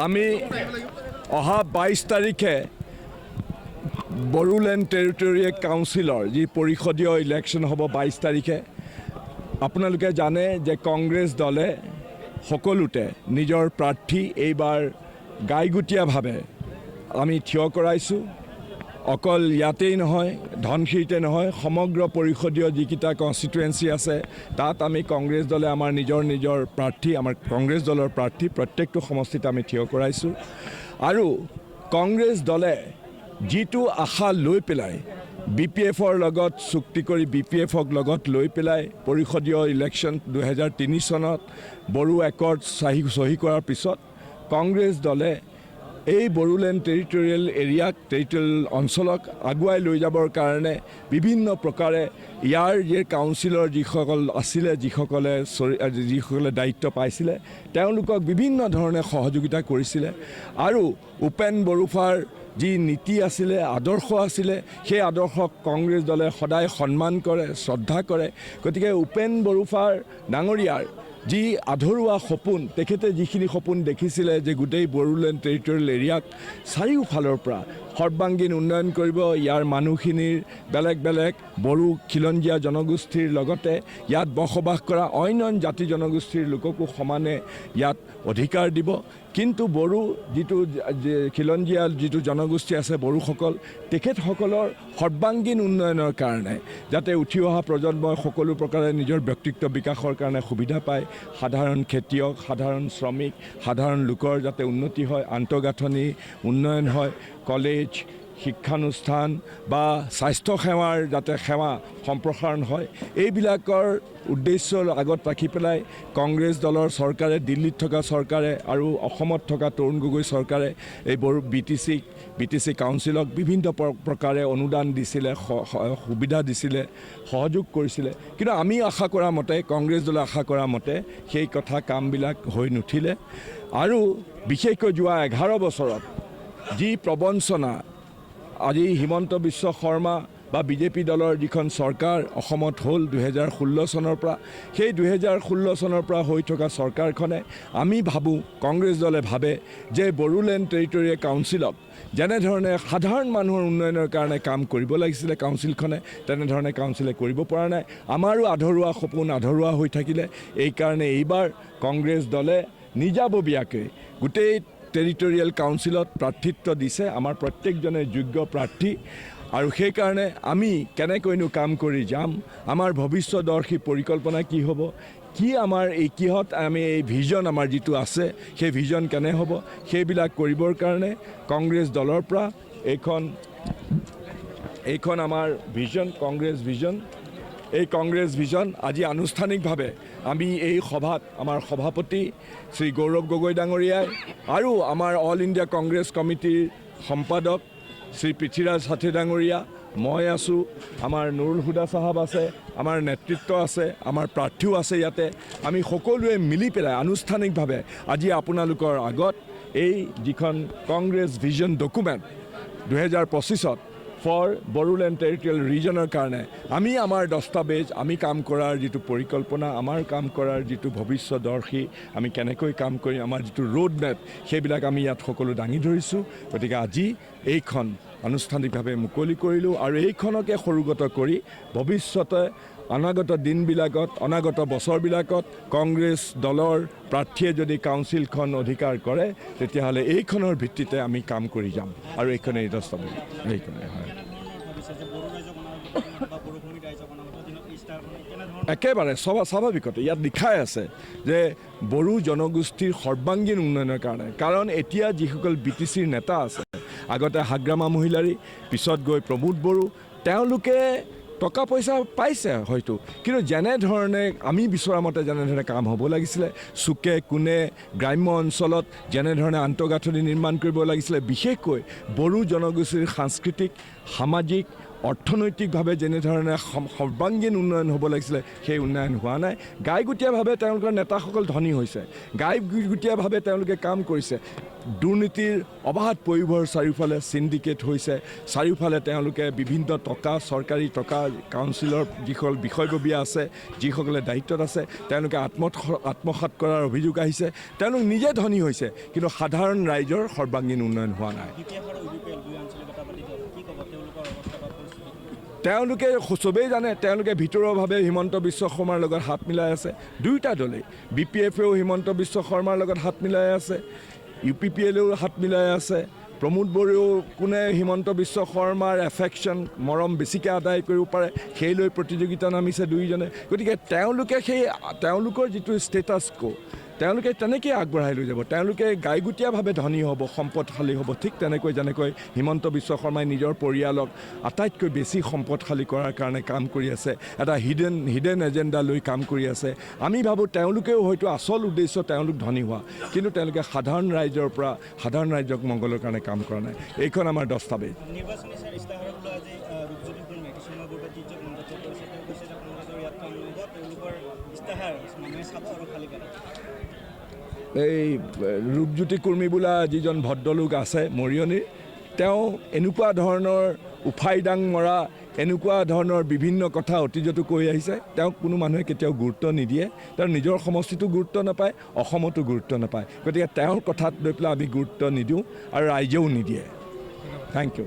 আমি অহা 22 তাৰিখে বড়োলেণ্ড টেৰিটৰিয়েল কাউন্সিলৰ যি পৰিষদীয় ইলেকশ্যন হ'ব 22 তাৰিখে আপোনালোকে জানে যে কংগ্ৰেছ দলে সকলোতে নিজৰ প্ৰাৰ্থী এইবাৰ গাইগুটীয়াভাৱে আমি থিয় কৰাইছোঁ অকল ইয়াতেই নহয় ধনশিৰিতে নহয় সমগ্ৰ পৰিষদীয় যিকেইটা কনষ্টিটুৱেঞ্চি আছে তাত আমি কংগ্ৰেছ দলে আমাৰ নিজৰ প্ৰাৰ্থী আমাৰ কংগ্ৰেছ দলৰ প্ৰাৰ্থী প্ৰত্যেকটো সমষ্টিত আমি থিয় কৰাইছোঁ আৰু কংগ্ৰেছ দলে যিটো আশা লৈ পেলাই BPFৰ লগত চুক্তি কৰি BPFক লগত লৈ পেলাই পৰিষদীয় ইলেকশ্যন 2003 চনত বড়ো একৰ্ড সহি কৰাৰ পিছত কংগ্ৰেছ দলে এই বড়োলেণ্ড টেৰিটৰিয়েল এৰিয়াক টেৰিটৰিয়েল অঞ্চলক আগুৱাই লৈ যাবৰ কাৰণে বিভিন্ন প্ৰকাৰে ইয়াৰ যে কাউন্সিলৰ যিসকল আছিলে যিসকলে দায়িত্ব পাইছিলে তেওঁলোকক বিভিন্ন ধৰণে সহযোগিতা কৰিছিলে আৰু উপেন বড়োফাৰ যি নীতি আছিলে আদৰ্শ আছিলে সেই আদৰ্শক কংগ্ৰেছ দলে সদায় সন্মান কৰে শ্ৰদ্ধা কৰে গতিকে উপেন বড়োফাৰ ডাঙৰীয়াৰ যি আধৰুৱা সপোন তেখেতে যিখিনি সপোন দেখিছিলে যে গোটেই বড়োলেণ্ড টেৰিটৰিয়েল এৰিয়াক চাৰিওফালৰ পৰা সৰ্বাংগীন উন্নয়ন কৰিব ইয়াৰ মানুহখিনিৰ বেলেগ বড়ো খিলঞ্জীয়া জনগোষ্ঠীৰ লগতে ইয়াত বসবাস কৰা অন্য জাতি জনগোষ্ঠীৰ লোককো সমানে ইয়াত অধিকাৰ দিব কিন্তু বড়ো যিটো খিলঞ্জীয়া যিটো জনগোষ্ঠী আছে বড়োসকল তেখেতসকলৰ সৰ্বাংগীন উন্নয়নৰ কাৰণে যাতে উঠি অহা প্ৰজন্মই সকলো প্ৰকাৰে নিজৰ ব্যক্তিত্ব বিকাশৰ কাৰণে সুবিধা পায় সাধাৰণ খেতিয়ক সাধাৰণ শ্ৰমিক সাধাৰণ লোকৰ যাতে উন্নতি হয় আন্তঃগাঁথনি উন্নয়ন হয় কলেজ শিক্ষানুষ্ঠান বা স্বাস্থ্য সেৱাৰ যাতে সেৱা সম্প্ৰসাৰণ হয় এইবিলাকৰ উদ্দেশ্যৰ আগত ৰাখি পেলাই কংগ্ৰেছ দলৰ চৰকাৰে দিল্লীত থকা চৰকাৰে আৰু অসমত থকা তৰুণ গগৈ চৰকাৰে এই বড়ো BTC কাউন্সিলক বিভিন্ন প্ৰকাৰে অনুদান দিছিলে সুবিধা দিছিলে সহযোগ কৰিছিলে কিন্তু আমি আশা কৰা মতে কংগ্ৰেছ দলে আশা কৰা মতে সেই কথা কামবিলাক হৈ নুঠিলে আৰু বিশেষকৈ যোৱা 11 বছৰত যি প্ৰবঞ্চনা আজি হিমন্ত বিশ্ব শৰ্মা বা বিজেপি দলৰ যিখন চৰকাৰ অসমত হ'ল 2016 চনৰ পৰা সেই 2016 চনৰ পৰা হৈ থকা চৰকাৰখনে আমি ভাবোঁ কংগ্ৰেছ দলে ভাবে যে বড়োলেণ্ড টেৰিটৰিয়েল কাউন্সিলক যেনেধৰণে সাধাৰণ মানুহৰ উন্নয়নৰ কাৰণে কাম কৰিব লাগিছিলে কাউন্সিলখনে তেনেধৰণে কাউন্সিলে কৰিব পৰা নাই আমাৰো আধৰুৱা সপোন আধৰুৱা হৈ থাকিলে এইকাৰণে এইবাৰ কংগ্ৰেছ দলে নিজাববীয়াকৈ গোটেই টেৰিটৰিয়েল কাউন্সিলত প্ৰাৰ্থিত্ব দিছে আমাৰ প্ৰত্যেকজনে যোগ্য প্ৰাৰ্থী আৰু সেইকাৰণে আমি কেনেকৈনো কাম কৰি যাম আমাৰ ভৱিষ্যদৰ্শী পৰিকল্পনা কি হ'ব কি আমাৰ কিহত আমি এই ভিজন আমাৰ যিটো আছে সেই ভিজন কেনে হ'ব সেইবিলাক কৰিবৰ কাৰণে কংগ্ৰেছ দলৰ পৰা এইখন আমাৰ ভিজন কংগ্ৰেছ ভিজন এই কংগ্ৰেছ ভিজন আজি আনুষ্ঠানিকভাৱে আমি এই সভাত আমাৰ সভাপতি শ্ৰী গৌৰৱ গগৈ ডাঙৰীয়াই আৰু আমাৰ অল ইণ্ডিয়া কংগ্ৰেছ কমিটিৰ সম্পাদক শ্ৰী পৃথ্বীৰাজ হাথী ডাঙৰীয়া মই আছোঁ আমাৰ নুৰুল হুদা চাহাব আছে আমাৰ নেতৃত্ব আছে আমাৰ প্ৰাৰ্থীও আছে ইয়াতে আমি সকলোৱে মিলি পেলাই আনুষ্ঠানিকভাৱে আজি আপোনালোকৰ আগত এই যিখন কংগ্ৰেছ ভিজন ডকুমেণ্ট 2025ত ফৰ বড়োলেণ্ড টেৰিটৰিয়েল ৰিজনৰ কাৰণে আমি আমাৰ দস্তাবেজ আমি কাম কৰাৰ যিটো পৰিকল্পনা আমাৰ কাম কৰাৰ যিটো ভৱিষ্যদৰ্শী আমি কেনেকৈ কাম কৰিম আমাৰ যিটো ৰোড মেপ সেইবিলাক আমি ইয়াত সকলো দাঙি ধৰিছোঁ গতিকে আজি এইখন আনুষ্ঠানিকভাৱে মুকলি কৰিলোঁ আৰু এইখনকে সৰুগত কৰি ভৱিষ্যতে অনাগত দিনবিলাকত অনাগত বছৰবিলাকত কংগ্ৰেছ দলৰ প্ৰাৰ্থীয়ে যদি কাউন্সিলখন অধিকাৰ কৰে তেতিয়াহ'লে এইখনৰ ভিত্তিতে আমি কাম কৰি যাম আৰু এইখনেই দস্তাবেজ এইখনে হয় একেবাৰে স্বাভাৱিকতে ইয়াত লিখাই আছে যে বড়ো জনগোষ্ঠীৰ সৰ্বাংগীন উন্নয়নৰ কাৰণে কাৰণ এতিয়া যিসকল BTCৰ নেতা আছে আগতে হাগ্ৰামা মহিলাৰী পিছত গৈ প্ৰমোদ বড়ো তেওঁলোকে টকা পইচা পাইছে হয়তো কিন্তু যেনেধৰণে আমি বিচৰা মতে যেনেধৰণে কাম হ'ব লাগিছিলে চুকে কোণে গ্ৰাম্য অঞ্চলত যেনেধৰণে আন্তঃগাঁথনি নিৰ্মাণ কৰিব লাগিছিলে বিশেষকৈ বড়ো জনগোষ্ঠীৰ সাংস্কৃতিক সামাজিক অৰ্থনৈতিকভাৱে যেনেধৰণে সৰ্বাংগীন উন্নয়ন হ'ব লাগিছিলে সেই উন্নয়ন হোৱা নাই গাইগুটীয়াভাৱে তেওঁলোকৰ নেতাসকল ধনী হৈছে গাইগুটীয়াভাৱে তেওঁলোকে কাম কৰিছে দুৰ্নীতিৰ অবাধ পৰিভৰ চাৰিওফালে চিণ্ডিকেট হৈছে চাৰিওফালে তেওঁলোকে বিভিন্ন টকা চৰকাৰী টকা কাউন্সিলৰ যিসকল বিষয়ববীয়া আছে যিসকলে দায়িত্বত আছে তেওঁলোকে আত্মসাৎ কৰাৰ অভিযোগ আহিছে তেওঁলোক নিজে ধনী হৈছে কিন্তু সাধাৰণ ৰাইজৰ সৰ্বাংগীন উন্নয়ন হোৱা নাই তেওঁলোকে চবেই জানে তেওঁলোকে ভিতৰুৱাভাৱে হিমন্ত বিশ্ব শৰ্মাৰ লগত হাত মিলাই আছে দুয়োটা দলেই BPFও হিমন্ত বিশ্ব শৰ্মাৰ লগত হাত মিলাই আছে UPPLও হাত মিলাই আছে প্ৰমোদ বড়াও কোনে হিমন্ত বিশ্ব শৰ্মাৰ এফেকশ্যন মৰম বেছিকৈ আদায় কৰিব পাৰে সেই লৈ প্ৰতিযোগিতা নামিছে দুয়োজনে গতিকে তেওঁলোকৰ যিটো ষ্টেটাছ তেওঁলোকে তেনেকৈ আগবঢ়াই লৈ যাব তেওঁলোকে গাইগুটীয়াভাৱে ধনী হ'ব সম্পদশালী হ'ব ঠিক যেনেকৈ হিমন্ত বিশ্ব শৰ্মাই নিজৰ পৰিয়ালক আটাইতকৈ বেছি সম্পদশালী কৰাৰ কাৰণে কাম কৰি আছে এটা হিডেন এজেণ্ডা লৈ কাম কৰি আছে আমি ভাবোঁ তেওঁলোকেও হয়তো আচল উদ্দেশ্য তেওঁলোক ধনী হোৱা কিন্তু তেওঁলোকে সাধাৰণ ৰাইজক মংগলৰ কাৰণে কাম কৰা নাই এইখন আমাৰ দস্তাবেজ এই ৰূপজ্যোতি কুৰ্মী বোলা যিজন ভদ্ৰলোক আছে মৰিয়নিৰ তেওঁ এনেকুৱা ধৰণৰ উফাইদাং মৰা এনেকুৱা ধৰণৰ বিভিন্ন কথা অতীজতো কৈ আহিছে তেওঁক কোনো মানুহে কেতিয়াও গুৰুত্ব নিদিয়ে তেওঁ নিজৰ সমষ্টিটো গুৰুত্ব নাপায় অসমতো গুৰুত্ব নাপায় গতিকে তেওঁৰ কথাত লৈ পেলাই আমি গুৰুত্ব নিদিওঁ আৰু ৰাইজেও নিদিয়ে থেংক ইউ